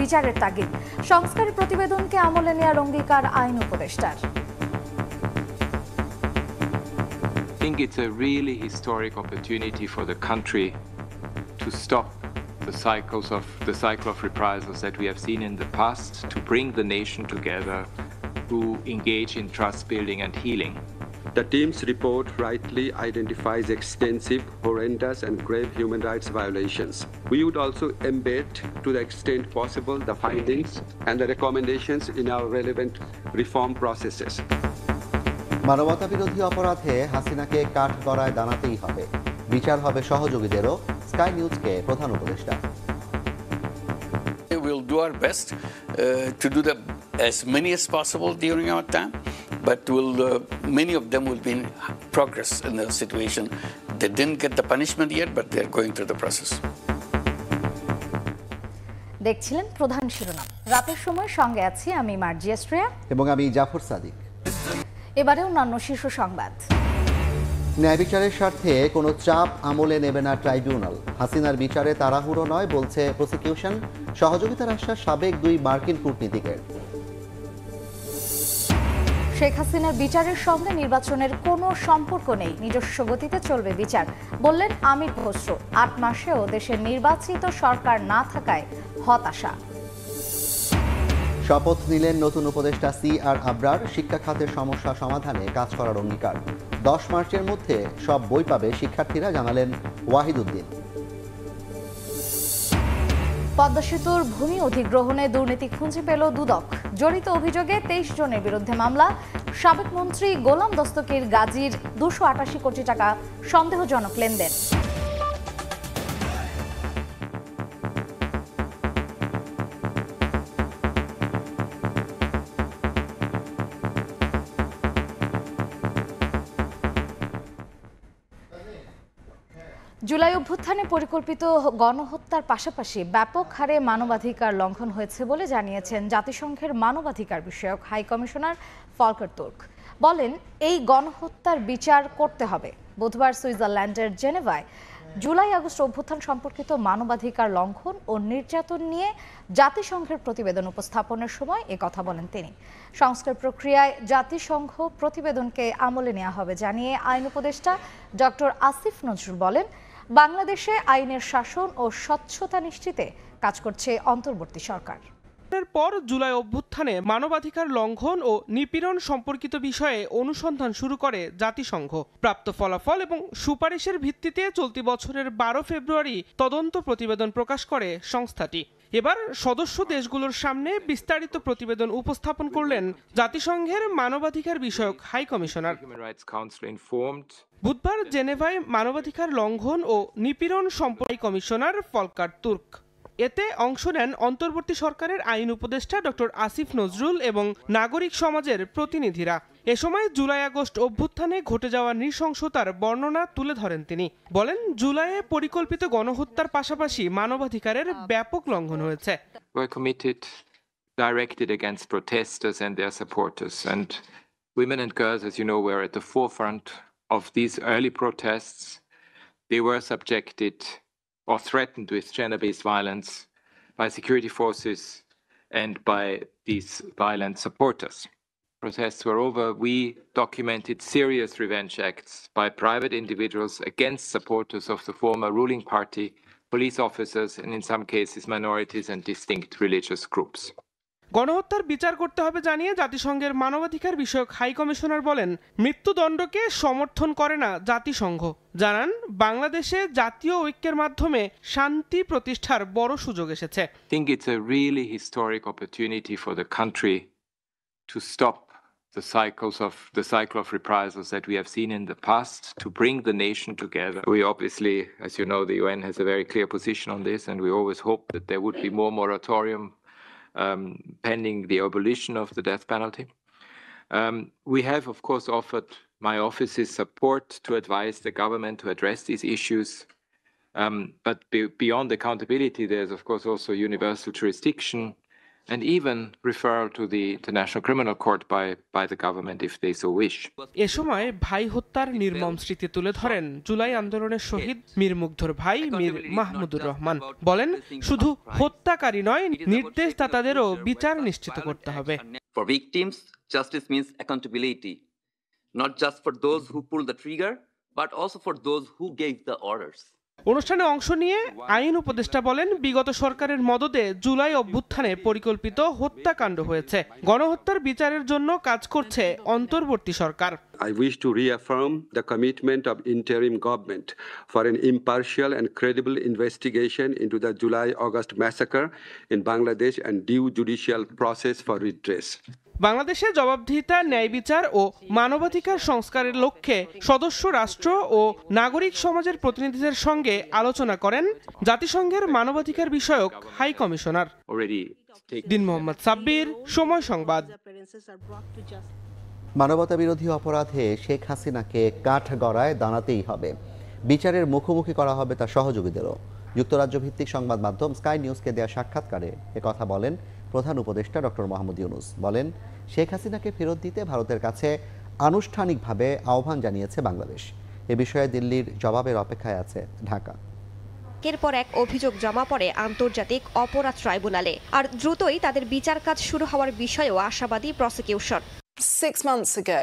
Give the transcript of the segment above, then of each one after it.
বিচারের তাগিদ, সংস্কারের প্রতিবেদনকে আমলে নেওয়ার অঙ্গীকার আইন উপদেষ্টার। I think it's a really historic opportunity for the country to stop the cycle of reprisals that we have seen in the past, to bring the nation together, to engage in trust building and healing. The team's report rightly identifies extensive, horrendous and grave human rights violations. We would also embed, to the extent possible, the findings and the recommendations in our relevant reform processes. মানবতা বিরোধী অপরাধে হাসিনাকে কাঠগড়ায় দাঁড়াতেই হবে, বিচার হবে সহযোগীদেরও, sky নিউজকে প্রধান উপদেষ্টা। We'll do our best to do as many as possible during our time, but many of them will be in progress in the situation. They didn't get the punishment yet, but they're going through the process. দেখছিলেন প্রধান শিরোনাম। রাতের সময় সঙ্গে আছি আমি মার্জিয়া শ্রেয়া এবং আমি জাফর সাদিক। এবারে অন্যান্য শীর্ষ সংবাদ। ন্যায় বিচারের স্বার্থে কোনো চাপ আমলে নেবে না ট্রাইব্যুনাল। হাসিনার বিচারে তাড়াহুড়ো নয় বলছে প্রসিকিউশন। সহযোগিতার আশ্বাস সাবেক 2 মার্কিন কূটনীতিকের। শেখ হাসিনার বিচারের সঙ্গে নির্বাচনের কোনো সম্পর্ক নেই, নিজস্ব গতিতে চলবে বিচার বললেন আমির খসরু। 8 মাসেও দেশের নির্বাচিত সরকার না থাকায় হতাশা। শপথ নিলেন নতুন উপদেষ্টা CR আবরার। শিক্ষা খাতের সমস্যা সমাধানে কাজ করার অঙ্গীকার। 10 মার্চের মধ্যে সব বই পাবে শিক্ষার্থীরা, জানালেন ওয়াহিদুদ্দিন। পদ্মা সেতুর ভূমি অধিগ্রহণে দুর্নীতি খুঁজে পেল দুদক। জড়িত অভিযোগে 23 জনের বিরুদ্ধে মামলা। সাবেক মন্ত্রী গোলাম দস্তগীর গাজীর 288 কোটি টাকা সন্দেহজনক লেনদেন। জুলাই অভ্যুত্থানে পরিকল্পিত গণহত্যার পাশাপাশি ব্যাপক হারে মানবাধিকার লঙ্ঘন হয়েছে বলে জানিয়েছেন জাতিসংঘের মানবাধিকার বিষয়ক হাই কমিশনার ফলকার তুর্ক। বলেন, এই গণহত্যার বিচার করতে হবে। বুধবার সুইজারল্যান্ডের জেনেভায় জুলাই আগস্ট অভ্যুত্থান সম্পর্কিত মানবাধিকার লঙ্ঘন ও নির্যাতন নিয়ে জাতিসংঘের প্রতিবেদন উপস্থাপনের সময় কথা বলেন তিনি। সংস্কার প্রক্রিয়ায় জাতিসংঘ প্রতিবেদনকে আমলে নেওয়া হবে জানিয়ে আইন উপদেষ্টা ডক্টর আসিফ নজরুল বলেন, বাংলাদেশে আইনের শাসন ও স্বচ্ছতা নিশ্চিতে কাজ করছে অন্তর্বর্তী সরকার। পর জুলাই অভ্যুত্থানে মানবাধিকার লঙ্ঘন ও নিপীড়ন সম্পর্কিত বিষয়ে অনুসন্ধান শুরু করে জাতিসংঘ। প্রাপ্ত ফলাফল এবং সুপারিশের ভিত্তিতে চলতি বছরের 12 ফেব্রুয়ারি তদন্ত প্রতিবেদন প্রকাশ করে সংস্থাটি। এবার সদস্য দেশগুলোর সামনে বিস্তারিত প্রতিবেদন উপস্থাপন করলেন জাতিসংঘের মানবাধিকার বিষয়ক হাই কমিশনার। বুধবার জেনেভায় মানবাধিকার লঙ্ঘন ও নিপীড়ন সম্পর্কে কমিশনার ফলকার তুর্ক। এতে অংশ নেন অন্তর্বর্তী সরকারের আইন উপদেষ্টা ডক্টর আসিফ নজরুল এবং নাগরিক সমাজের প্রতিনিধিরা। এ সময় জুলাই আগস্ট অভ্যুত্থানে ঘটে যাওয়া নৃশংসতার বর্ণনা তুলে ধরেন তিনি। বলেন, জুলাইয়ে পরিকল্পিত গণহত্যার পাশাপাশি মানবাধিকারের ব্যাপক লঙ্ঘন হয়েছে। Directed against protesters and their supporters, and women and girls, as you know, were at the forefront of these early protests. They were subjected or threatened with gender-based violence by security forces and by these violent supporters. Protests were over. We documented serious revenge acts by private individuals against supporters of the former ruling party, police officers, and in some cases minorities and distinct religious groups. গণহত্যার বিচার করতে হবে জানিয়ে জাতিসংঘের মানবাধিকার বিষয়ক high commissioner বলেন, মৃত্যুদণ্ডকে সমর্থন করে না জাতিসংঘ। জানান, বাংলাদেশে জাতীয় ঐক্যের মাধ্যমে শান্তি প্রতিষ্ঠার বড় সুযোগ এসেছে। I think it's a really historic opportunity for the country to stop the cycle of reprisals that we have seen in the past, to bring the nation together. We obviously, as you know, the UN has a very clear position on this, and we always hope that there would be more moratorium pending the abolition of the death penalty. We have, of course, offered my office's support to advise the government to address these issues. But beyond accountability, there's, of course, also universal jurisdiction and even referral to the International Criminal Court by the government if they so wish. এ সময় ভাই হত্যার নির্মম স্মৃতি তুলে ধরেন জুলাই আন্দোলনের শহীদ মীর মুগ্ধর ভাই মীর মাহমুদুর রহমান। বলেন, শুধু হত্যাকারী নয়, নির্দেশদাতাদেরও বিচার নিশ্চিত করতে হবে। For victims, justice means accountability, not just for those who pulled the trigger, but also for those who gave the orders. অনুষ্ঠানে অংশ নিয়ে আইন উপদেষ্টা বলেন, বিগত সরকারের মদদে জুলাই অভ্যুত্থানে পরিকল্পিত হত্যাকাণ্ড হয়েছে। গণহত্যার বিচারের জন্য কাজ করছে অন্তর্বর্তী সরকার। I wish to reaffirm the commitment of interim government for an impartial and credible investigation into the July-August massacre in Bangladesh and due judicial process for redress. বাংলাদেশে জবাবদিহিতা, ন্যায় বিচার ও মানবাধিকার সংস্কারের লক্ষ্যে সদস্য রাষ্ট্র ও নাগরিক সমাজের প্রতিনিধিদের সঙ্গে আলোচনা করেন জাতিসংঘের মানবাধিকার বিষয়ক হাই কমিশনার। দিন মোহাম্মদ সাব্বির, সময় সংবাদ। মানবতা বিরোধী অপরাধে শেখ হাসিনাকে কাঠগড়ায় দাঁড়াতেই হবে, বিচারের মুখোমুখি করা হবে তার সহযোগীদেরও। যুক্তরাজ্য ভিত্তিক সংবাদ মাধ্যম স্কাই নিউজকে দেয়া সাক্ষাৎকারে একথা বলেন প্রধান উপদেষ্টা ডক্টর মোহাম্মদ ইউনূস। বলেন, শেখ হাসিনাকে ফেরত দিতে ভারতের কাছে আনুষ্ঠানিকভাবে আহ্বান জানিয়েছে বাংলাদেশ। এ বিষয়ে দিল্লির জবাবের অপেক্ষায় আছে ঢাকা। একের পর এক অভিযোগ জমা পড়ে আন্তর্জাতিক অপরাধ ট্রাইব্যুনালে, আর দ্রুতই তাদের বিচার কাজ শুরু হওয়ার বিষয়েও আশাবাদী prosecution. 6 months ago,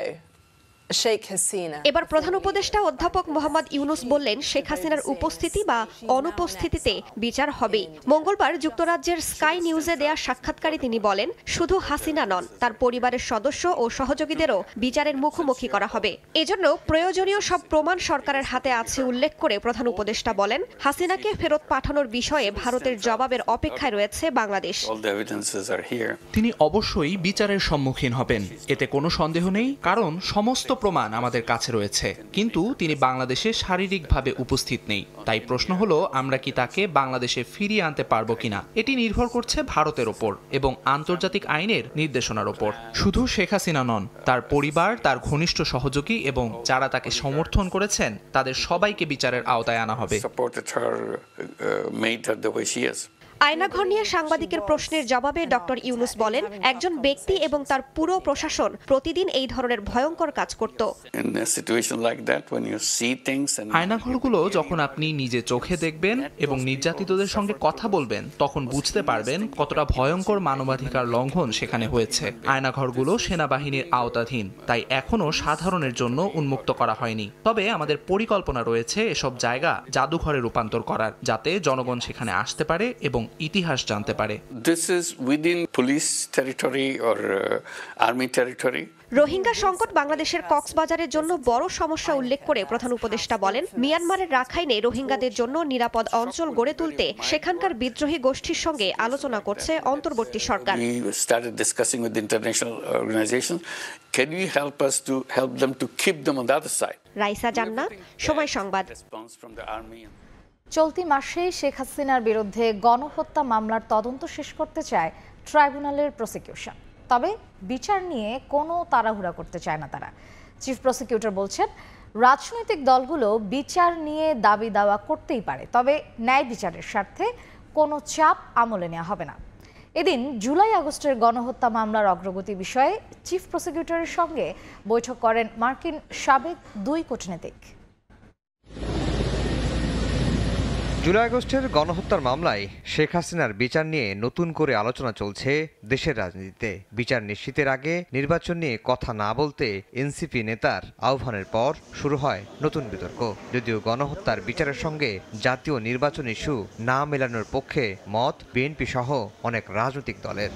Sheikh Hasina. এবার প্রধান উপদেষ্টা অধ্যাপক মোহাম্মদ ইউনূস বললেন, শেখ হাসিনার উপস্থিতি বা অনুপস্থিতিতে বিচার হবেই। মঙ্গলবার যুক্তরাজ্যের স্কাই নিউজে দেয়া সাক্ষাৎকারে তিনি বলেন, শুধু হাসিনা নন, তার পরিবারের সদস্য ও সহযোগীদেরও বিচারের মুখোমুখি করা হবে। এজন্য প্রয়োজনীয় সব প্রমাণ সরকারের হাতে আছে উল্লেখ করে প্রধান উপদেষ্টা বলেন, হাসিনাকে ফেরত পাঠানোর বিষয়ে ভারতের জবাবের অপেক্ষায় রয়েছে বাংলাদেশ। তিনি অবশ্যই বিচারের সম্মুখীন হবেন, এতে কোনো সন্দেহ নেই, কারণ সমস্ত প্রমাণ আমাদের কাছে রয়েছে। কিন্তু তিনি বাংলাদেশে শারীরিকভাবে উপস্থিত নেই। তাই প্রশ্ন হলো, আমরা কি তাকে বাংলাদেশে ফিরিয়ে আনতে পারবো কিনা? এটি নির্ভর করছে ভারতের ওপর এবং আন্তর্জাতিক আইনের নির্দেশনার ওপর। শুধু শেখ হাসিনা নন, তার পরিবার, তার ঘনিষ্ঠ সহযোগী এবং যারা তাকে সমর্থন করেছেন, তাদের সবাইকে বিচারের আওতায় আনা হবে। আয়নাঘর নিয়ে সাংবাদিকের প্রশ্নের জবাবে ডক্টর ইউনূস বলেন, একজন ব্যক্তি এবং তার পুরো প্রশাসন প্রতিদিন এই ধরনের ভয়ঙ্কর কাজ করত। আয়নাঘরগুলো যখন আপনি নিজে চোখে দেখবেন এবং নির্যাতিতদের সঙ্গে কথা বলবেন, তখন বুঝতে পারবেন কতটা ভয়ঙ্কর মানবাধিকার লঙ্ঘন সেখানে হয়েছে। আয়নাঘরগুলো সেনাবাহিনীর আওতাধীন, তাই এখনো সাধারণের জন্য উন্মুক্ত করা হয়নি। তবে আমাদের পরিকল্পনা রয়েছে এসব জায়গা জাদুঘরে রূপান্তর করার, যাতে জনগণ সেখানে আসতে পারে এবং ইতিহাস জানতে পারে। This is within police territory or army territory. Rohingya সংকট বাংলাদেশের কক্সবাজারের জন্য বড় সমস্যা উল্লেখ করে প্রধান উপদেষ্টা বলেন, মিয়ানমারের রাখাইনে রোহিঙ্গাদের জন্য নিরাপদ অঞ্চল গড়ে তুলতে সেখানকার বিদ্রোহী গোষ্ঠীর সঙ্গে আলোচনা করছে অন্তর্বর্তী সরকার। We started discussing with the international organizations. Can you help them to keep them on the other side? Raisa জান্নাত, সময় সংবাদ। চলতি মাসে শেখ হাসিনার বিরুদ্ধে গণহত্যা মামলার তদন্ত শেষ করতে চায় ট্রাইব্যুনালের প্রসিকিউশন। তবে বিচার নিয়ে কোনো তাড়াহুড়া করতে চায় না তারা। চিফ প্রসিকিউটর বলছেন, রাজনৈতিক দলগুলো বিচার নিয়ে দাবি দাওয়া করতেই পারে, তবে ন্যায় বিচারের স্বার্থে কোনো চাপ আমলে নেওয়া হবে না। এদিন জুলাই আগস্টের গণহত্যা মামলার অগ্রগতি বিষয়ে চিফ প্রসিকিউটরের সঙ্গে বৈঠক করেন মার্কিন সাবেক 2 কূটনীতিক। জুলাই আগস্টের গণহত্যার মামলায় শেখ হাসিনার বিচার নিয়ে নতুন করে আলোচনা চলছে দেশের রাজনীতিতে। বিচার নিশ্চিতের আগে নির্বাচন নিয়ে কথা না বলতে এনসিপি নেতার আহ্বানের পর শুরু হয় নতুন বিতর্ক। যদিও গণহত্যার বিচারের সঙ্গে জাতীয় নির্বাচন ইস্যু না মেলানোর পক্ষে মত বিএনপি সহ অনেক রাজনৈতিক দলের।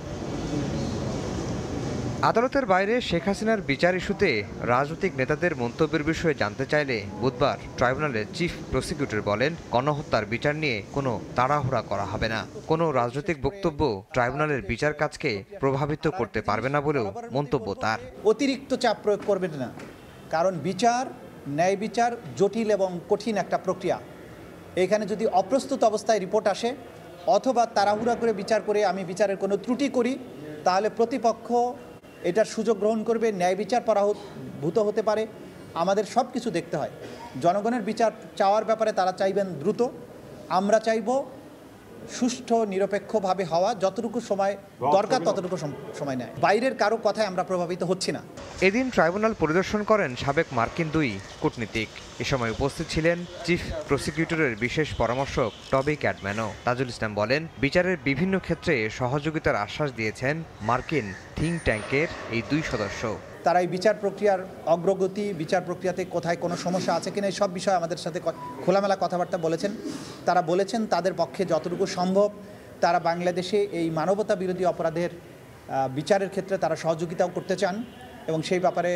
আদালতের বাইরে শেখ হাসিনার বিচার ইস্যুতে রাজনৈতিক নেতাদের মন্তব্যের বিষয়ে জানতে চাইলে বুধবার ট্রাইব্যুনালের চিফ প্রসিকিউটর বলেন, গণহত্যার বিচার নিয়ে কোনো তাড়াহুড়া করা হবে না। কোনো রাজনৈতিক বক্তব্য ট্রাইব্যুনালের বিচার কাজকে প্রভাবিত করতে পারবে না বলেও মন্তব্য তার। অতিরিক্ত চাপ প্রয়োগ করবেন না, কারণ বিচার, ন্যায় বিচার জটিল এবং কঠিন একটা প্রক্রিয়া। এখানে যদি অপ্রস্তুত অবস্থায় রিপোর্ট আসে অথবা তাড়াহুড়া করে বিচার করে আমি বিচারের কোনো ত্রুটি করি, তাহলে প্রতিপক্ষ এটার সুযোগ গ্রহণ করবে, ন্যায় বিচার পরাভূত হতে পারে। আমাদের সব কিছু দেখতে হয়। জনগণের বিচার চাওয়ার ব্যাপারে তারা চাইবেন দ্রুত, আমরা চাইব সুষ্ঠু নিরপেক্ষভাবে হওয়া যতটুকু সময় দরকার ততটুকু সময় নেয়। বাইরের কারো কথায় আমরা প্রভাবিত হচ্ছি না। এদিন ট্রাইব্যুনাল পরিদর্শন করেন সাবেক মার্কিন 2 কূটনীতিক। এ সময় উপস্থিত ছিলেন চিফ প্রসিকিউটরের বিশেষ পরামর্শক টবি ক্যাডম্যানও। তাজুল ইসলাম বলেন, বিচারের বিভিন্ন ক্ষেত্রে সহযোগিতার আশ্বাস দিয়েছেন মার্কিন থিঙ্ক ট্যাঙ্কের এই 2 সদস্য। তারা এই বিচার প্রক্রিয়ার অগ্রগতি, বিচার প্রক্রিয়াতে কোথায় কোনো সমস্যা আছে কিনা এই সব বিষয়ে আমাদের সাথে খোলামেলা কথাবার্তা বলেছেন। তারা বলেছেন তাদের পক্ষে যতটুকু সম্ভব তারা বাংলাদেশে এই মানবতা বিরোধী অপরাধের বিচারের ক্ষেত্রে তারা সহযোগিতাও করতে চান এবং সেই ব্যাপারে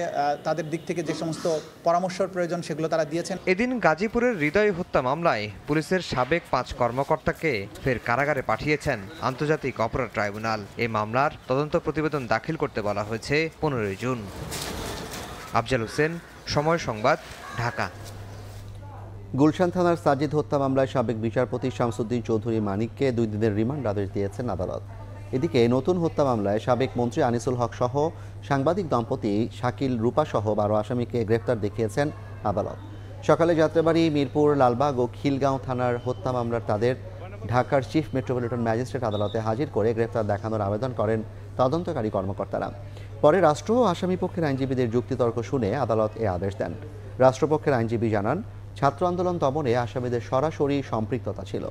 তাদের দিক থেকে যে সমস্ত পরামর্শের প্রয়োজন সেগুলো তারা দিয়েছেন। এদিন গাজীপুরের হৃদয় হত্যা মামলায় পুলিশের সাবেক 5 কর্মকর্তাকে ফের কারাগারে পাঠিয়েছেন আন্তর্জাতিক অপরাধ ট্রাইব্যুনাল। এই মামলার তদন্ত প্রতিবেদন দাখিল করতে বলা হয়েছে 15 জুন। আফজাল হোসেন, সময় সংবাদ, ঢাকা। গুলশান থানার সাজিদ হত্যা মামলায় সাবেক বিচারপতি শামসুদ্দিন চৌধুরী মানিককে 2 দিনের রিমান্ড আদেশ দিয়েছেন আদালত। এদিকে নতুন হত্যা মামলায় সাবেক মন্ত্রী আনিসুল হক সহ সাংবাদিক দম্পতি শাকিল রূপা সহ 12 আসামিকে গ্রেফতার দেখিয়েছেন আদালত। সকালে যাত্রাবাড়ি, মিরপুর, লালবাগ ও খিলগাঁও থানার হত্যা মামলার তাদের ঢাকার চিফ মেট্রোপলিটন ম্যাজিস্ট্রেট আদালতে হাজির করে গ্রেফতার দেখানোর আবেদন করেন তদন্তকারী কর্মকর্তারা। পরে রাষ্ট্র ও আসামিপক্ষের আইনজীবীদের যুক্তিতর্ক শুনে আদালত এ আদেশ দেন। রাষ্ট্রপক্ষের আইনজীবী জানান, ছাত্র আন্দোলন দমনে আসামিদের সরাসরি সম্পৃক্ততা ছিল।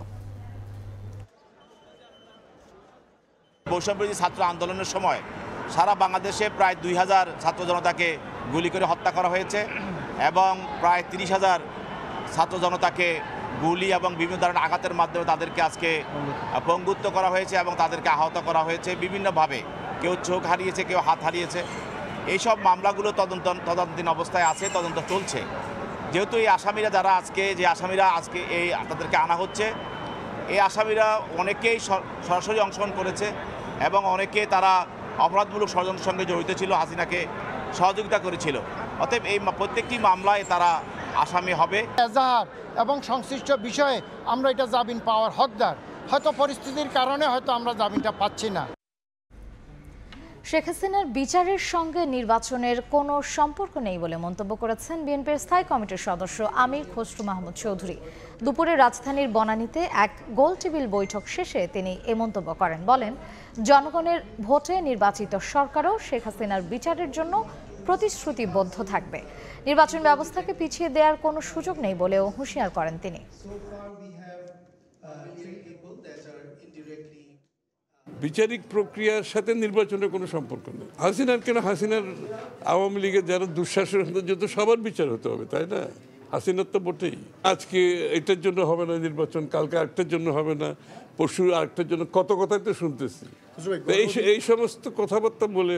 বৈষম্যবিরোধী ছাত্র আন্দোলনের সময় সারা বাংলাদেশে প্রায় 2000 ছাত্র জনতাকে গুলি করে হত্যা করা হয়েছে এবং প্রায় 30,000 ছাত্র জনতাকে গুলি এবং বিভিন্ন ধরনের আঘাতের মাধ্যমে তাদেরকে আজকে পঙ্গুত্ব করা হয়েছে এবং তাদেরকে আহত করা হয়েছে বিভিন্নভাবে। কেউ চোখ হারিয়েছে, কেউ হাত হারিয়েছে। এইসব মামলাগুলো তদন্তাধীন অবস্থায় আছে, তদন্ত চলছে। যেহেতু এই আসামিরা যারা আজকে এই তাদেরকে আনা হচ্ছে, এই আসামিরা অনেকেই সরাসরি অংশগ্রহণ করেছে এবং অনেকে তারা অপরাধমূলক ষড়যন্ত্রের সঙ্গে জড়িত ছিল, হাসিনাকে সহযোগিতা করেছিল। অতএব এই প্রত্যেকটি মামলায় তারা আসামি হবে। এজাহার এবং সংশ্লিষ্ট বিষয়ে আমরা এটা জামিন পাওয়ার হকদার। হয়তো পরিস্থিতির কারণে হয়তো আমরা জামিনটা পাচ্ছি না। শেখ হাসিনার বিচারের সঙ্গে নির্বাচনের কোনো সম্পর্ক নেই বলে মন্তব্য করেছেন বিএনপির স্থায়ী কমিটির সদস্য আমির খসরু মাহমুদ চৌধুরী। দুপুরে রাজধানীর বনানীতে এক গোল টেবিল বৈঠক শেষে তিনি এ মন্তব্য করেন। বলেন, জনগণের ভোটে নির্বাচিত সরকারও শেখ হাসিনার বিচারের জন্য প্রতিশ্রুতিবদ্ধ থাকবে। নির্বাচন ব্যবস্থাকে পিছিয়ে দেওয়ার কোনো সুযোগ নেই বলেও হুঁশিয়ার করেন তিনি। বিচারিক প্রক্রিয়ার সাথে নির্বাচনের কোনো সম্পর্ক নেই। হাসিনার আওয়ামী লীগের যারা দুঃশাসন যত সবার বিচার হতে হবে, তাই না? হাসিনার তো বটেই। আজকে এটার জন্য হবে না নির্বাচন, কালকে আরেকটার জন্য হবে না, পরশু আরেকটার জন্য, কত কথাই তো শুনতেছি। এই সমস্ত কথাবার্তা বলে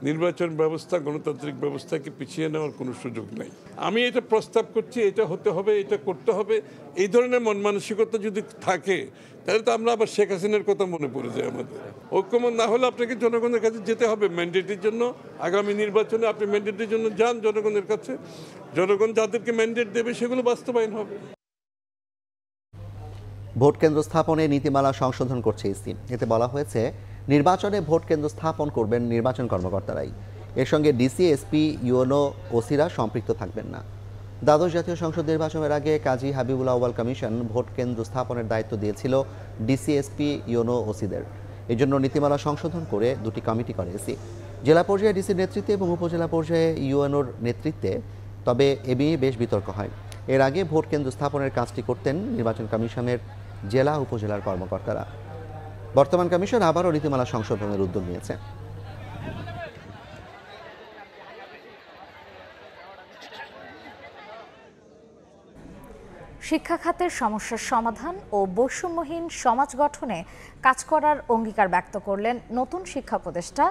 নির্বাচন ব্যবস্থা, গণতান্ত্রিক ব্যবস্থাকে পিছিয়ে নেওয়ার কোনো সুযোগ নাই। আমি এটা প্রস্তাব করছি, এটা হতে হবে, এটা করতে হবে, এই ধরনের মন মানসিকতা যদি থাকে তাহলে তো আমরা আবার শেখ হাসিনার কথা মনে পড়ে যায় আমাদের। ঐক্যমত না হলে আপনাকে জনগণের কাছে যেতে হবে ম্যান্ডেটের জন্য। আগামী নির্বাচনে আপনি ম্যান্ডেটের জন্য যান জনগণের কাছে, জনগণ যাদেরকে ম্যান্ডেট দেবে সেগুলো বাস্তবায়ন হবে। ভোট কেন্দ্র স্থাপনে নীতিমালা সংশোধন করছে ইসি। এতে বলা হয়েছে, নির্বাচনে ভোট কেন্দ্র স্থাপন করবেন নির্বাচন কর্মকর্তারাই। এর সঙ্গে ডিসি, এসপি, ইউএনও, ওসিরা সম্পৃক্ত থাকবেন না। দ্বাদশ জাতীয় সংসদ নির্বাচনের আগে কাজী হাবিবুল আউয়াল কমিশন ভোট কেন্দ্র স্থাপনের দায়িত্ব দিয়েছিল ডিসি, এসপি, ইউএনও, ওসিদের। এই জন্য নীতিমালা সংশোধন করে 2টি কমিটি করে ইসি। জেলা পর্যায়ে ডিসির নেতৃত্বে এবং উপজেলা পর্যায়ে ইউএনওর নেতৃত্বে। তবে এ নিয়ে বেশ বিতর্ক হয়। এর আগে ভোট কেন্দ্র স্থাপনের কাজটি করতেন নির্বাচন কমিশনের জেলা উপজেলার কর্মকর্তারা। বর্তমান কমিশন আবারও নীতিমালা সংশোধনের উদ্যোগ নিয়েছে। শিক্ষা খাতের সমস্যার সমাধান ও বৈষম্যহীন সমাজ গঠনে কাজ করার অঙ্গীকার ব্যক্ত করলেন নতুন শিক্ষা উপদেষ্টা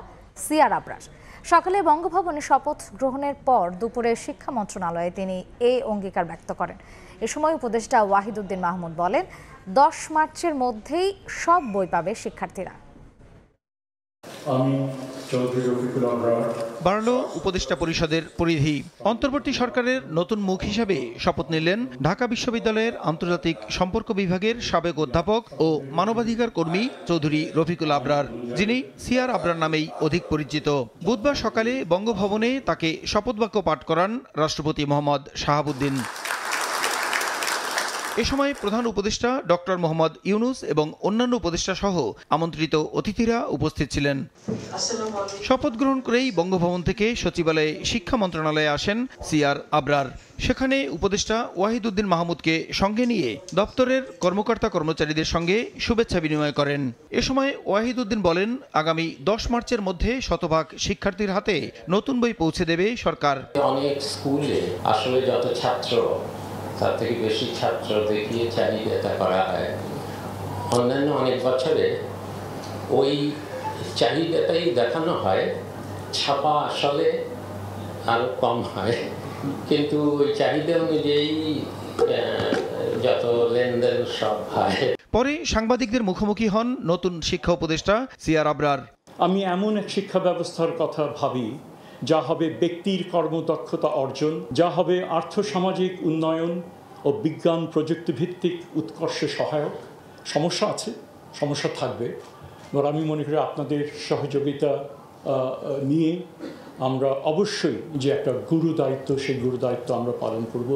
সিআর আবরার। সকালে বঙ্গভবনে শপথ গ্রহণের পর দুপুরে শিক্ষা মন্ত্রণালয়ে তিনি এই অঙ্গীকার ব্যক্ত করেন। এ সময় উপদেষ্টা ওয়াহিদুদ্দিন মাহমুদ বলেন, 10 মার্চের মধ্যেই সব বই পাবে শিক্ষার্থীরা। বাড়ল উপদেষ্টা পরিষদের পরিধি। অন্তর্বর্তী সরকারের নতুন মুখ হিসেবে শপথ নিলেন ঢাকা বিশ্ববিদ্যালয়ের আন্তর্জাতিক সম্পর্ক বিভাগের সাবেক অধ্যাপক ও মানবাধিকার কর্মী চৌধুরী রফিকুল আবরার, যিনি সিআর আবরার নামেই অধিক পরিচিত। বুধবার সকালে বঙ্গভবনে তাকে শপথবাক্য পাঠ করান রাষ্ট্রপতি মোহাম্মদ শাহাবুদ্দিন। এ সময় প্রধান উপদেষ্টা ডক্টর মোহাম্মদ ইউনুস এবং অন্যান্য উপদেষ্টা সহ আমন্ত্রিত অতিথিরা উপস্থিত ছিলেন। শপথ গ্রহণ করেই বঙ্গভবন থেকে সচিবালয়ে শিক্ষা মন্ত্রণালয়ে আসেন সিআর আবরার। সেখানে উপদেষ্টা ওয়াহিদুদ্দিন মাহমুদকে সঙ্গে নিয়ে দপ্তরের কর্মকর্তা কর্মচারীদের সঙ্গে শুভেচ্ছা বিনিময় করেন। এ সময় ওয়াহিদুদ্দিন বলেন, আগামী 10 মার্চের মধ্যে শতভাগ শিক্ষার্থীর হাতে নতুন বই পৌঁছে দেবে সরকার। অনেক স্কুলে আসলে যত ছাত্র তার থেকে বেশি ছাত্র দেখিয়ে চাহিদা করা হয়। অন্যান্য অনেক বছরে ওই চাহিদাটাই দেখানো হয়, ছাপা আসলে আরো কম হয়, কিন্তু ওই চাহিদা অনুযায়ী যত লেনদেন সব হয়। পরে সাংবাদিকদের মুখোমুখি হন নতুন শিক্ষা উপদেষ্টা সিআর আবরার। আমি এমন এক শিক্ষা ব্যবস্থার কথা ভাবি যা হবে ব্যক্তির কর্মদক্ষতা অর্জন, যা হবে আর্থসামাজিক উন্নয়ন ও বিজ্ঞান প্রযুক্তি ভিত্তিক উৎকর্ষে সহায়ক। সমস্যা আছে, সমস্যা থাকবে, এবার আমি মনে করি আপনাদের সহযোগিতা নিয়ে আমরা অবশ্যই যে একটা গুরু দায়িত্ব, সেই গুরু দায়িত্ব আমরা পালন করব।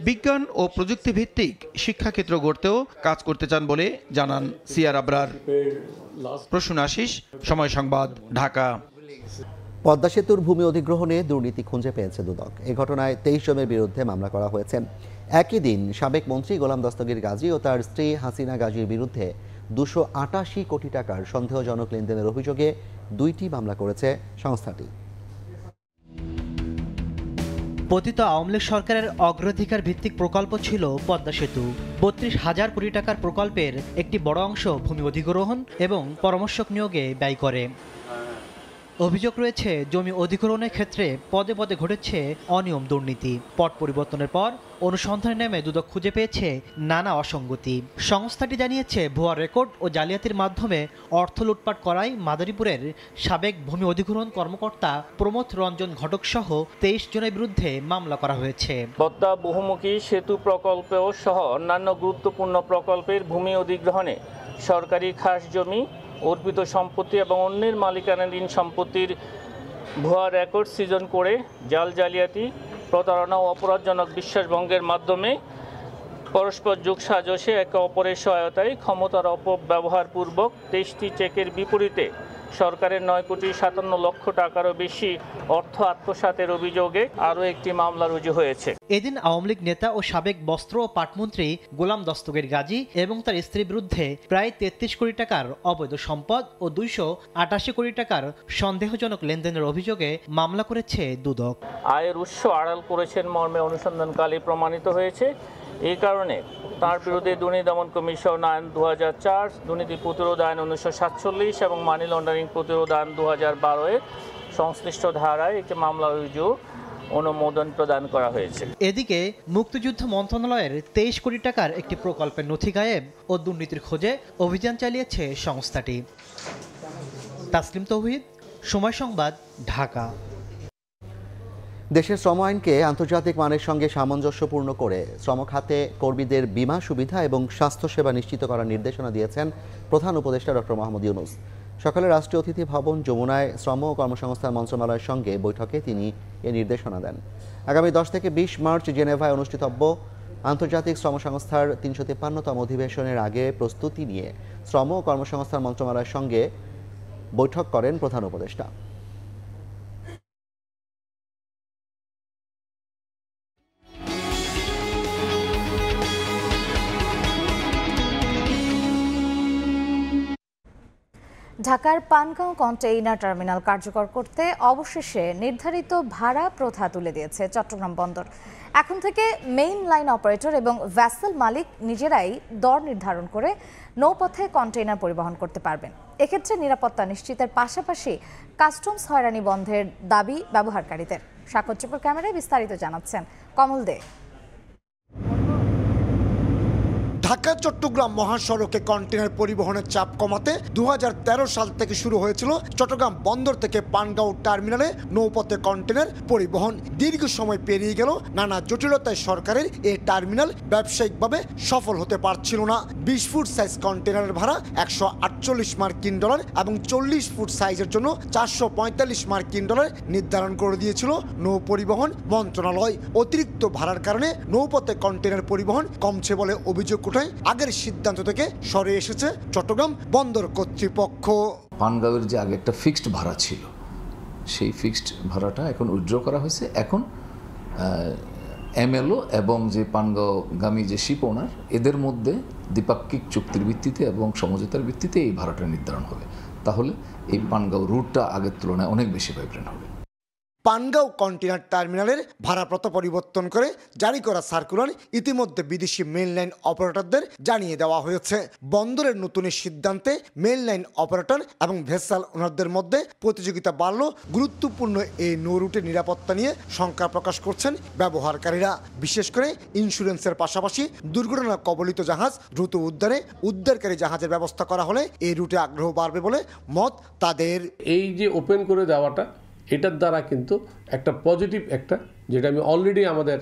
বিজ্ঞান ও প্রযুক্তি ভিত্তিক শিক্ষাক্ষেত্র গড়তেও কাজ করতে চান বলে জানান সিআর আবরার। প্রসূন আশিস, সময় সংবাদ, ঢাকা। পদ্মা সেতুর ভূমি অধিগ্রহণে দুর্নীতি খুঁজে পেয়েছে দুদক। এই ঘটনায় 23 জনের বিরুদ্ধে মামলা করা হয়েছে। একই দিন সাবেক মন্ত্রী গোলাম দস্তগীর গাজী ও তার স্ত্রী হাসিনা গাজীর বিরুদ্ধে 288 কোটি টাকার সন্দেহজনক লেনদেনের অভিযোগে 2টি মামলা করেছে সংস্থাটি। পতিত আওয়ামী লীগ সরকারের অগ্রাধিকার ভিত্তিক প্রকল্প ছিল পদ্মা সেতু। 32,000 কোটি টাকার প্রকল্পের একটি বড় অংশ ভূমি অধিগ্রহণ এবং পরামর্শক নিয়োগে ব্যয় করে। অভিযোগ রয়েছে, জমি অধিগ্রহণের ক্ষেত্রে পদে পদে ঘটেছে অনিয়ম, দুর্নীতি। পট পরিবর্তনের পর অনুসন্ধানে নেমে দুদক খুঁজে পেয়েছে নানা অসঙ্গতি। সংস্থাটি জানিয়েছে, ভুয়া রেকর্ড ও জালিয়াতির মাধ্যমে অর্থ লুটপাট করায় মাদারীপুরের সাবেক ভূমি অধিগ্রহণ কর্মকর্তা প্রমথ রঞ্জন ঘটক সহ 23 জনের বিরুদ্ধে মামলা করা হয়েছে। পদ্মা বহুমুখী সেতু প্রকল্পেও সহ অন্যান্য গুরুত্বপূর্ণ প্রকল্পের ভূমি অধিগ্রহণে সরকারি খাস জমি, অর্পিত সম্পত্তি এবং অন্যের মালিকানাধীন সম্পত্তির ভুয়া রেকর্ড সৃজন করে জাল, জালিয়াতি, প্রতারণা ও অপরাধজনক বিশ্বাসভঙ্গের মাধ্যমে পরস্পর যোগসাজশে একে অপরের সহায়তায় ক্ষমতার অপব্যবহারপূর্বক 23টি চেকের বিপরীতে সরকারের 9,57,00,000 টাকারও বেশি অর্থ আত্মসাতের অভিযোগে আরও একটি মামলা রুজু হয়েছে। এদিন আওয়ামী লীগ নেতা ও সাবেক বস্ত্র ও পাটমন্ত্রী গোলাম দস্তগীর গাজী এবং তার স্ত্রীর বিরুদ্ধে প্রায় 33 কোটি টাকার অবৈধ সম্পদ ও 288 কোটি টাকার সন্দেহজনক লেনদেনের অভিযোগে মামলা করেছে দুদক। আয়ের উৎস আড়াল করেছেন মর্মে অনুসন্ধানকালে প্রমাণিত হয়েছে। এই কারণে তার বিরুদ্ধে দুর্নীতি দমন কমিশন আইন 2004, দুর্নীতি প্রতিরোধ আইন 1947 এবং মানি লন্ডারিং প্রতিরোধ আইন 2012-এর সংশ্লিষ্ট ধারায় একটি মামলা রুজু অনুমোদন প্রদান করা হয়েছে। এদিকে মুক্তিযুদ্ধ মন্ত্রণালয়ের 23 কোটি টাকার একটি প্রকল্পের নথি গায়েব ও দুর্নীতির খোঁজে অভিযান চালিয়েছে সংস্থাটি। তাসলিম তৌহিদ, সময় সংবাদ, ঢাকা। দেশের শ্রম আইনকে আন্তর্জাতিক মানের সঙ্গে সামঞ্জস্যপূর্ণ করে শ্রম খাতে কর্মীদের বীমা সুবিধা এবং স্বাস্থ্যসেবা নিশ্চিত করার নির্দেশনা দিয়েছেন প্রধান উপদেষ্টা ডক্টর মোহাম্মদ ইউনুস। সকালে রাষ্ট্রীয় অতিথি ভবন যমুনায় শ্রম ও কর্মসংস্থান মন্ত্রণালয়ের সঙ্গে বৈঠকে তিনি এ নির্দেশনা দেন। আগামী 10 থেকে 20 মার্চ জেনেভায় অনুষ্ঠিতব্য আন্তর্জাতিক শ্রম সংস্থার 353তম অধিবেশনের আগে প্রস্তুতি নিয়ে শ্রম ও কর্মসংস্থান মন্ত্রণালয়ের সঙ্গে বৈঠক করেন প্রধান উপদেষ্টা। ঢাকার পানগাঁও কন্টেইনার টার্মিনাল কার্যকর করতে অবশেষে নির্ধারিত ভাড়া প্রথা তুলে দিয়েছে চট্টগ্রাম বন্দর। এখন থেকে মেইন লাইন অপারেটর এবং ভ্যাসেল মালিক নিজেরাই দর নির্ধারণ করে নৌপথে কন্টেইনার পরিবহন করতে পারবেন। এক্ষেত্রে নিরাপত্তা নিশ্চিতের পাশাপাশি কাস্টমস হয়রানি বন্ধের দাবি ব্যবহারকারীদের। স্বাক্ষর চিপুর ক্যামেরায় বিস্তারিত জানাচ্ছেন কমল দে। ঢাকা চট্টগ্রাম মহাসড়কে কন্টেনার পরিবহনের চাপ কমাতে 2013 সাল থেকে শুরু হয়েছিল চট্টগ্রাম বন্দর থেকে পানগাঁও টার্মিনালে নৌপথে কন্টেনার পরিবহন। দীর্ঘ সময় পেরিয়ে গেল, নানা জটিলতায় সরকারের এই টার্মিনাল ব্যবসায়িকভাবে সফল হতে পারছিল না। 20 ফুট সাইজ কন্টেনারের ভাড়া $148 মার্কিন এবং 40 ফুট সাইজের জন্য $445 মার্কিন নির্ধারণ করে দিয়েছিল নৌ পরিবহন মন্ত্রণালয়। অতিরিক্ত ভাড়ার কারণে নৌপথে কন্টেনার পরিবহন কমছে বলে অভিযোগ ওঠায় আগের সিদ্ধান্ত থেকে সরে এসেছে চট্টগ্রাম বন্দর কর্তৃপক্ষ। পানগাঁওয়ের যে আগে একটা ফিক্সড ভাড়া ছিল, সেই ফিক্সড ভাড়াটা এখন উইথড্র করা হয়েছে। এখন এমএলও এবং যে পানগাঁওগামী যে শিপ ওনার, এদের মধ্যে দ্বিপাক্ষিক চুক্তির ভিত্তিতে এবং সমঝোতার ভিত্তিতে এই ভাড়াটা নির্ধারণ হবে। তাহলে এই পানগাঁও রুটটা আগের তুলনায় অনেক বেশি ভাইব্রেন্ট হবে। পানগাঁও কন্টেনার টার্মিনালের ভাড়াপ্রত পরিবর্তন করে জারি করা সার্কুলার ইতিমধ্যে বিদেশি মেইন লাইন অপারেটরদের জানিয়ে দেওয়া হয়েছে। বন্দরের নতুন সিদ্ধান্তে মেইন লাইন অপারেটর এবং ভেসাল ওনারদের মধ্যে প্রতিযোগিতা বাড়ল। গুরুত্বপূর্ণ এই নৌ রুটের নিরাপত্তা নিয়ে শঙ্কা প্রকাশ করছেন ব্যবহারকারীরা। বিশেষ করে ইন্স্যুরেন্সের পাশাপাশি দুর্ঘটনা কবলিত জাহাজ দ্রুত উদ্ধারকারী জাহাজের ব্যবস্থা করা হলে এই রুটে আগ্রহ বাড়বে বলে মত তাদের। এই যে ওপেন করে দেওয়াটা, এটার দ্বারা কিন্তু একটা পজিটিভ একটা, যেটা আমি অলরেডি আমাদের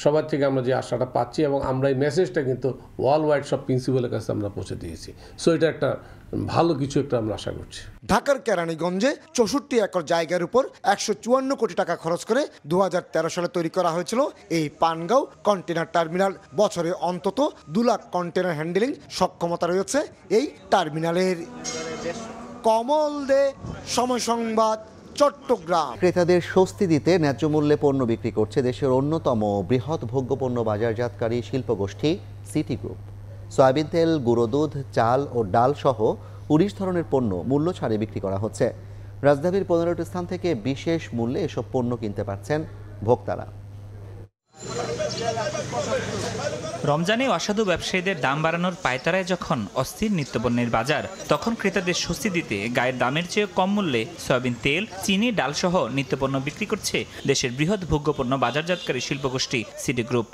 সবার থেকে আমরা যে আশাটা পাচ্ছি এবং আমরা এই মেসেজটা কিন্তু ওয়ার্ল্ড ওয়াইড সব প্রিন্সিপালের কাছে আমরা পৌঁছে দিয়েছি। সো এটা একটা ভালো কিছু একটা আমরা আশা করছি। ঢাকার কেরানীগঞ্জে 64 একর জায়গার উপর 154 কোটি টাকা খরচ করে 2013 সালে তৈরি করা হয়েছিল এই পানগাঁও কন্টেনার টার্মিনাল। বছরে অন্তত 2 লাখ কন্টেনার হ্যান্ডেলিং সক্ষমতা রয়েছে এই টার্মিনালের। কমল দে, সময় সংবাদ, চট্টগ্রাম। ক্রেতাদের স্বস্তি দিতে ন্যায্য মূল্যে পণ্য বিক্রি করছে দেশের অন্যতম বৃহৎ ভোগ্যপণ্য বাজারজাতকারী শিল্পগোষ্ঠী সিটি গ্রুপ। সয়াবিন তেল, গুঁড়ো দুধ, চাল ও ডাল সহ 19 ধরনের পণ্য মূল্য ছাড়ে বিক্রি করা হচ্ছে। রাজধানীর 15টি স্থান থেকে বিশেষ মূল্যে এসব পণ্য কিনতে পারছেন ভোক্তারা। রমজানে অসাধু ব্যবসায়ীদের দাম বাড়ানোর পায়তারায় যখন অস্থির নিত্যপণ্যের বাজার, তখন ক্রেতাদের স্বস্তি দিতে গায়ের দামের চেয়ে কম মূল্যে সয়াবিন তেল, চিনি, ডাল সহ নিত্যপণ্য বিক্রি করছে দেশের বৃহৎ ভোগ্যপণ্য বাজারজাতকারী শিল্পগোষ্ঠী সিটি গ্রুপ।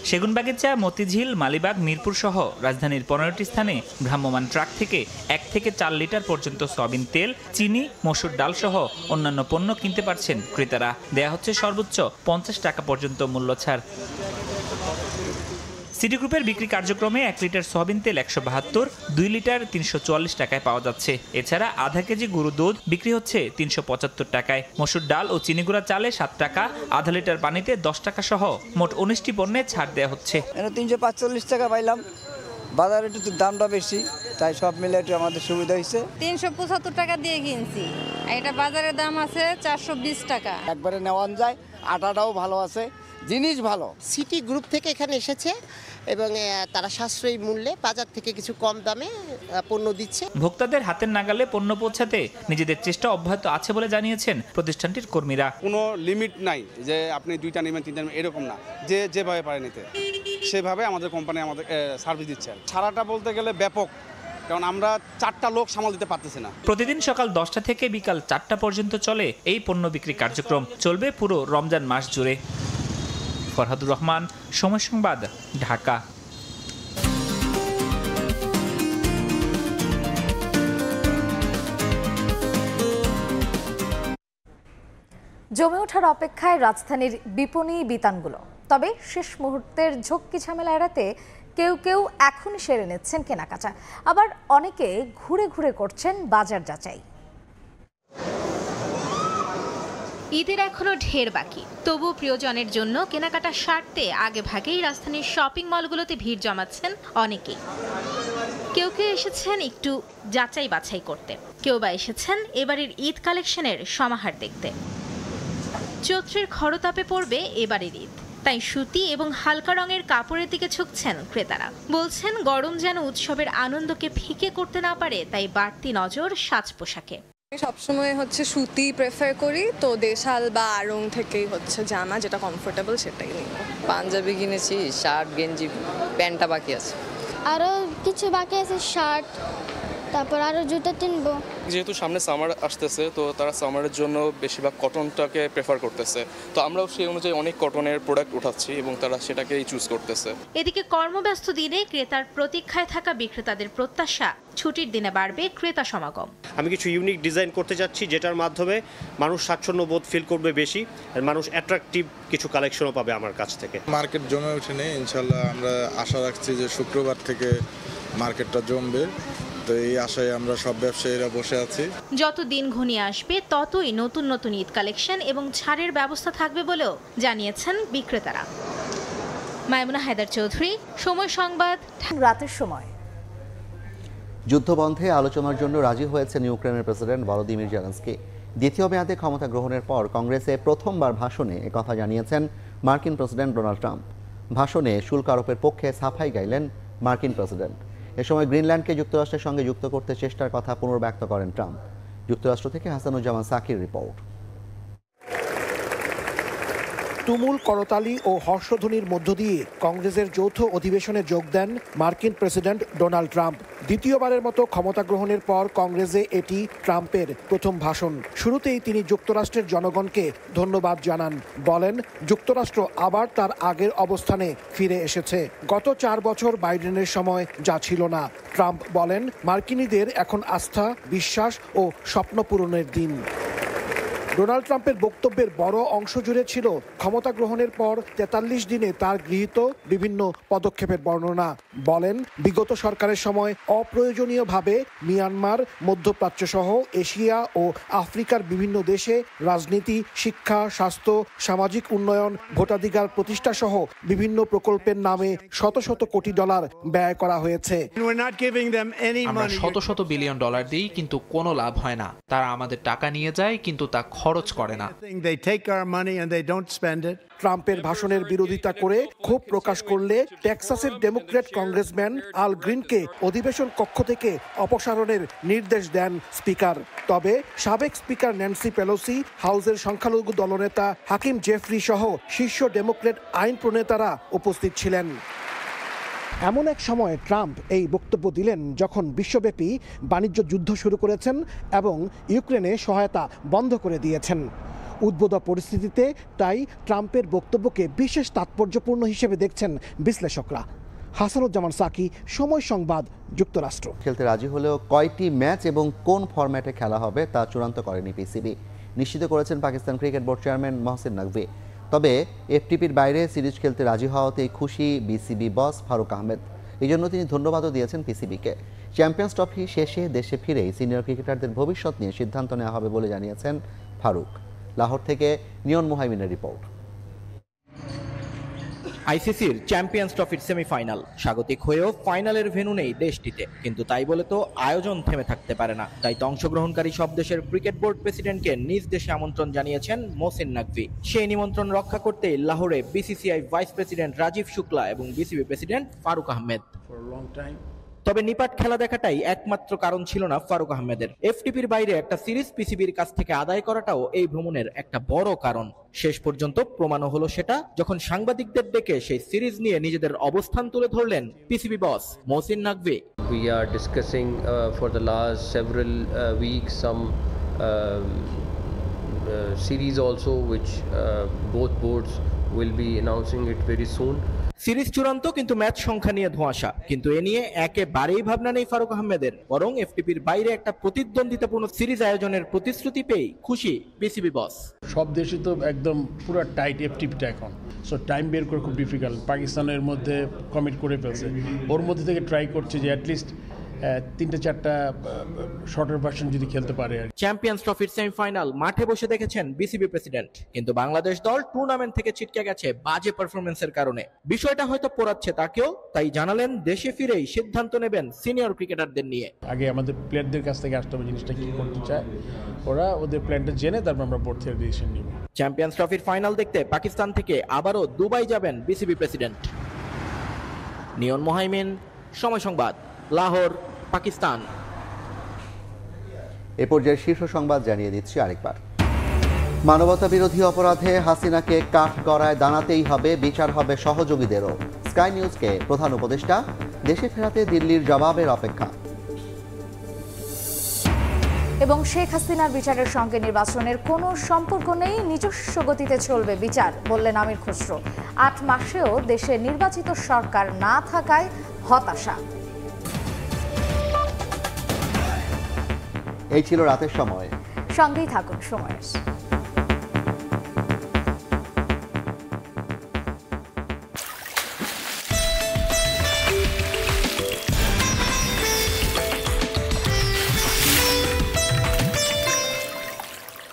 সেগুনবাগিচা, মতিঝিল, মালিবাগ, মিরপুর সহ রাজধানীর 15টি স্থানে ভ্রাম্যমাণ ট্রাক থেকে 1 থেকে 4 লিটার পর্যন্ত সয়াবিন তেল, চিনি, মসুর ডাল সহ অন্যান্য পণ্য কিনতে পারছেন ক্রেতারা। দেয়া হচ্ছে সর্বোচ্চ 50 টাকা পর্যন্ত মূল্য ছাড়। সিটি গ্রুপের বিক্রি কার্যক্রমে 1 লিটার সয়াবিন তেল 172, 2 লিটার 344 টাকায় পাওয়া যাচ্ছে। এছাড়া আধা কেজি গুঁড়ো দুধ বিক্রি হচ্ছে 375 টাকায়। মসুর ডাল ও চিনি গুঁড়া চালে 7 টাকা, আধা লিটার পানিতে 10 টাকা সহ মোট 19টি পণ্যে ছাড় দেওয়া হচ্ছে। 345 টাকা পাইলাম, বাজারে একটু দামটা বেশি, তাই সব মিলে একটু আমাদের সুবিধা হয়েছে। 375 টাকা দিয়ে কিনছি, এটা বাজারের দাম আছে 420 টাকা। একবারে নেওয়া যায়, আটাটাও ভালো আছে, জিনিস ভালো। সিটি গ্রুপ থেকে এখানে এসেছে এবং তারা সাশ্রয়ী মূল্যে বাজার থেকে কিছু কম দামে পণ্য দিচ্ছে। ভোক্তাদের হাতের নাগালে পণ্য পৌঁছাতে নিজেদের চেষ্টা অব্যাহত আছে বলে জানিয়েছেন প্রতিষ্ঠানটির কর্মীরা। কোনো লিমিট নাই যে আপনি 2টা নেবেন 3টা নেবেন, এরকম না, যে যেভাবে পারে নিতে সেভাবে আমাদের কোম্পানি আমাদের সার্ভিস দিচ্ছে। ছাড়াটা বলতে গেলে ব্যাপক, কারণ আমরা 4টা লোক সামাল দিতে পারতেছি না। প্রতিদিন সকাল 10টা থেকে বিকাল 4টা পর্যন্ত চলে এই পণ্য বিক্রি কার্যক্রম। চলবে পুরো রমজান মাস জুড়ে। ফরহাদুর রহমান, সময় সংবাদ, ঢাকা। জমে ওঠার অপেক্ষায় রাজধানীর বিপণী বিতানগুলো। তবে শেষ মুহূর্তের ঝক্কি ঝামেলা এড়াতে কেউ কেউ এখনই সেরে নিচ্ছেন কেনাকাটা, আবার অনেকে ঘুরে ঘুরে করছেন বাজার যাচাই। ঈদের এখনো ঢের বাকি, তবু প্রিয়জনের জন্য কেনাকাটা সারতে আগে ভাগেই রাজধানীর শপিং মলগুলোতে ভিড় জমাচ্ছেন অনেকেই। কেউ কেউ এসেছেন একটু যাচাই বাছাই করতে, কেউ বা এসেছেন এবারের ঈদ কালেকশনের সমাহার দেখতে। চৈত্রের খরতাপে পড়বে এবারের ঈদ, তাই সুতি এবং হালকা রঙের কাপড়ের দিকে ঝুঁকছেন ক্রেতারা। বলছেন গরম যেন উৎসবের আনন্দকে ফিকে করতে না পারে, তাই বাড়তি নজর সাজ পোশাকে। সবসময় সুতি প্রেফার করি, তো দেশাল বা আড়ং থেকেই জামা যেটা কমফোর্টেবল সেটাই নিব। পাঞ্জাবি কিনেছি, শার্ট, গেঞ্জি, প্যান্টটা বাকি আছে। আরও কিছু বাকি আছে, শার্ট, তারপর আরও জুতা কিনবো। যেহেতু সামনে সামার আসতেছে, তো তারা সামারের জন্য বেশিরভাগ কটনটাকে প্রেফার করতেছে, তো আমরাও সেই অনুযায়ী অনেক কটনের প্রোডাক্ট উঠাচ্ছি এবং তারা সেটাকেই চুজ করতেছে। এদিকে কর্মব্যস্ত দিনে ক্রেতার প্রতীক্ষায় থাকা বিক্রেতাদের প্রত্যাশা ছুটির দিনে বাড়বে ক্রেতা সমাগম। আমি কিছু ইউনিক ডিজাইন করতে যাচ্ছি, যেটার মাধ্যমে মানুষ স্বাচ্ছন্দ্য বোধ ফিল করবে বেশি, আর মানুষ অ্যাট্রাকটিভ কিছু কালেকশনও পাবে আমার কাছ থেকে। মার্কেট জমে ওঠেনি, ইনশাল্লাহ আমরা আশা রাখছি যে শুক্রবার থেকে মার্কেটটা জমবে, তো এই আশায় আমরা সব ব্যবসায়ীরা বসে আছি। যত দিন ঘনিয়ে আসবে ততই নতুন নতুন ঈদ কালেকশন এবং ছাড়ের ব্যবস্থা থাকবে বলেও জানিয়েছেন বিক্রেতারা। মাইমুনা হায়দার চৌধুরী, সময় সংবাদ, রাতের সময়। যুদ্ধবন্ধে আলোচনার জন্য রাজি হয়েছেন ইউক্রেনের প্রেসিডেন্ট ভলোদিমির জেলেনস্কি। দ্বিতীয় মেয়াদে ক্ষমতা গ্রহণের পর কংগ্রেসে প্রথমবার ভাষণে একথা জানিয়েছেন মার্কিন প্রেসিডেন্ট ডোনাল্ড ট্রাম্প। ভাষণে শুল্ক আরোপের পক্ষে সাফাই গাইলেন মার্কিন প্রেসিডেন্ট। এ সময় গ্রিনল্যান্ডকে যুক্তরাষ্ট্রের সঙ্গে যুক্ত করতে চেষ্টার কথা পুনর্ব্যক্ত করেন ট্রাম্প। যুক্তরাষ্ট্র থেকে হাসানুজ্জামান সাকির রিপোর্ট। তুমুল করতালি ও হর্ষধ্বনির মধ্য দিয়ে কংগ্রেসের যৌথ অধিবেশনে যোগ দেন মার্কিন প্রেসিডেন্ট ডোনাল্ড ট্রাম্প। দ্বিতীয়বারের মতো ক্ষমতা গ্রহণের পর কংগ্রেসে এটি ট্রাম্পের প্রথম ভাষণ। শুরুতেই তিনি যুক্তরাষ্ট্রের জনগণকে ধন্যবাদ জানান, বলেন যুক্তরাষ্ট্র আবার তার আগের অবস্থানে ফিরে এসেছে। গত 4 বছর বাইডেনের সময় যা ছিল না। ট্রাম্প বলেন মার্কিনীদের এখন আস্থা, বিশ্বাস ও স্বপ্ন পূরণের দিন। ডোনাল্ড ট্রাম্পের বক্তব্যের বড় অংশ জুড়ে ছিল ক্ষমতা গ্রহণের পর 43 দিনে তার গৃহীত বিভিন্ন পদক্ষেপের বর্ণনা। বলেন বিগত সরকারের সময় অপ্রয়োজনীয়ভাবে মিয়ানমার, মধ্যপ্রাচ্য সহ এশিয়া ও আফ্রিকার বিভিন্ন দেশে রাজনীতি, শিক্ষা, স্বাস্থ্য, সামাজিক উন্নয়ন, ভোটাধিকার প্রতিষ্ঠা সহ বিভিন্ন প্রকল্পের নামে শত শত কোটি ডলার ব্যয় করা হয়েছে। আমরা শত শত বিলিয়ন ডলার দিই, কিন্তু কোনো লাভ হয় না। তারা আমাদের টাকা নিয়ে যায় কিন্তু তা খরচ করে না। ট্রাম্পের ভাষণের বিরোধিতা করে ক্ষোভ প্রকাশ করলে টেক্সাসের ডেমোক্র্যাট কংগ্রেসম্যান আল গ্রিনকে অধিবেশন কক্ষ থেকে অপসারণের নির্দেশ দেন স্পিকার। তবে সাবেক স্পিকার ন্যান্সি পেলোসি, হাউসের সংখ্যালঘু দলনেতা হাকিম জেফরি সহ শীর্ষ ডেমোক্র্যাট আইন প্রণেতারা উপস্থিত ছিলেন। এমন এক সময় ট্রাম্প এই বক্তব্য দিলেন যখন বিশ্বব্যাপী বাণিজ্য যুদ্ধ শুরু করেছেন এবং ইউক্রেনে সহায়তা বন্ধ করে দিয়েছেন। উদ্ভূত পরিস্থিতিতে তাই ট্রাম্পের বক্তব্যকে বিশেষ তাৎপর্যপূর্ণ হিসেবে দেখছেন বিশ্লেষকরা। হাসানুজ্জামান সাকি, সময় সংবাদ, যুক্তরাষ্ট্র। খেলতে রাজি হলেও কয়টি ম্যাচ এবং কোন ফরম্যাটে খেলা হবে তা চূড়ান্ত করেনি পিসিবি। নিশ্চিত করেছেন Pakistan cricket board chairman Mohsin Naqvi. তবে এফটিপির বাইরে সিরিজ খেলতে রাজি হওয়াতেই খুশি বিসিবি বস ফারুক আহমেদ। এই জন্য তিনি ধন্যবাদও দিয়েছেন পিসিবিকে। চ্যাম্পিয়ন্স ট্রফি শেষে দেশে ফিরেই সিনিয়র ক্রিকেটারদের ভবিষ্যৎ নিয়ে সিদ্ধান্ত নেওয়া হবে বলে জানিয়েছেন ফারুক। লাহোর থেকে নিয়ন মুহাইমিনের রিপোর্ট। আইসিসির চ্যাম্পিয়ন্স ট্রফির সেমিফাইনাল, স্বাগতিক হয়েও ফাইনালের ভেন্যু নেই দেশটিতে। কিন্তু তাই বলে তো আয়োজন থেমে থাকতে পারে না। তাই তো অংশগ্রহণকারী সব দেশের ক্রিকেট বোর্ড প্রেসিডেন্টকে নিজ দেশে আমন্ত্রণ জানিয়েছেন মহসিন নকভি। সেই নিমন্ত্রণ রক্ষা করতে লাহোরে BCCI vice president Rajeev Shukla এবং বিসিবি প্রেসিডেন্ট ফারুক আহমেদ। তবে নিপাট খেলা দেখাটাই একমাত্র কারণ ছিল না ফারুক আহমেদের। এফটিপির বাইরে একটা সিরিজ পিসিবির কাছ থেকে আদায় করাটাও এই ভ্রমণের একটা বড় কারণ। শেষ পর্যন্ত প্রমাণও হলো সেটা যখন সাংবাদিকদের ডেকে সেই সিরিজ নিয়ে নিজেদের অবস্থান তুলে ধরলেন PCB boss Mohsin Naqvi. We are discussing for the last several weeks some series also which both boards will be announcing it very soon. Series চূড়ান্ত, কিন্তু ম্যাচ সংখ্যা নিয়ে ধোঁয়াশা। কিন্তু এ নিয়ে একেবারেই ভাবনা নেই ফারুক আহমেদের। বরং এফটিপির বাইরে একটা প্রতিদ্বন্দ্বিতাপূর্ণ সিরিজ আয়োজনের প্রতিশ্রুতি পেয়ে খুশি বিসিবি বস। সব দেশে তো একদম পুরো টাইট এফটিপিটা এখন, সো টাইম বের করে খুব ডিফিকাল্ট। পাকিস্তানের মধ্যে কমিট করে ফেলছে, ওর মধ্যে থেকে ট্রাই করছে যে অ্যাটলিস্ট 3-4টা শর্টের ভার্সন যদি খেলতে পারে। চ্যাম্পিয়ন্স ট্রফির সেমিফাইনাল মাঠে বসে দেখেছেন বিসিবি প্রেসিডেন্ট, কিন্তু বাংলাদেশ দল টুর্নামেন্ট থেকে ছিটকে গেছে বাজে পারফরমেন্সের কারণে। বিষয়টা হয়তো পোড়াচ্ছে তাকেও, তাই জানালেন দেশে ফিরেই সিদ্ধান্ত নেবেন সিনিয়র ক্রিকেটারদের নিয়ে। আগে আমাদের প্লেয়ারদের কাছ থেকে আসতে হবে জিনিসটা কি করতে চায় ওরা, ওদের প্ল্যানটা জেনে তারপর আমরা বোর্ড থেকে ডিসিশন নিব। চ্যাম্পিয়ন্স ট্রফির ফাইনাল দেখতে পাকিস্তান থেকে আবারও দুবাই যাবেন বিসিবি প্রেসিডেন্ট। নিয়ন মুহাইমিন, সময় সংবাদ, লাহোর, পাকিস্তান। এ পর্যায়ে শীর্ষ সংবাদ জানিয়ে দিচ্ছি আরেকবার। মানবতা বিরোধী অপরাধে হাসিনাকে কাঠগড়ায় দাঁড়াতেই হবে, বিচার হবে সহযোগীদেরও। স্কাই নিউজকে প্রধান উপদেষ্টা, দেশে ফেরাতে দিল্লির জবাবের অপেক্ষা। এবং শেখ হাসিনার বিচারের সঙ্গে নির্বাচনের কোনো সম্পর্ক নেই, নিজস্ব গতিতে চলবে বিচার, বললেন আমির খসরু। 8 মাসেও দেশে নির্বাচিত সরকার না থাকায় হতাশা। এই ছিল রাতের সময়, সঙ্গেই থাকুন সময়ের।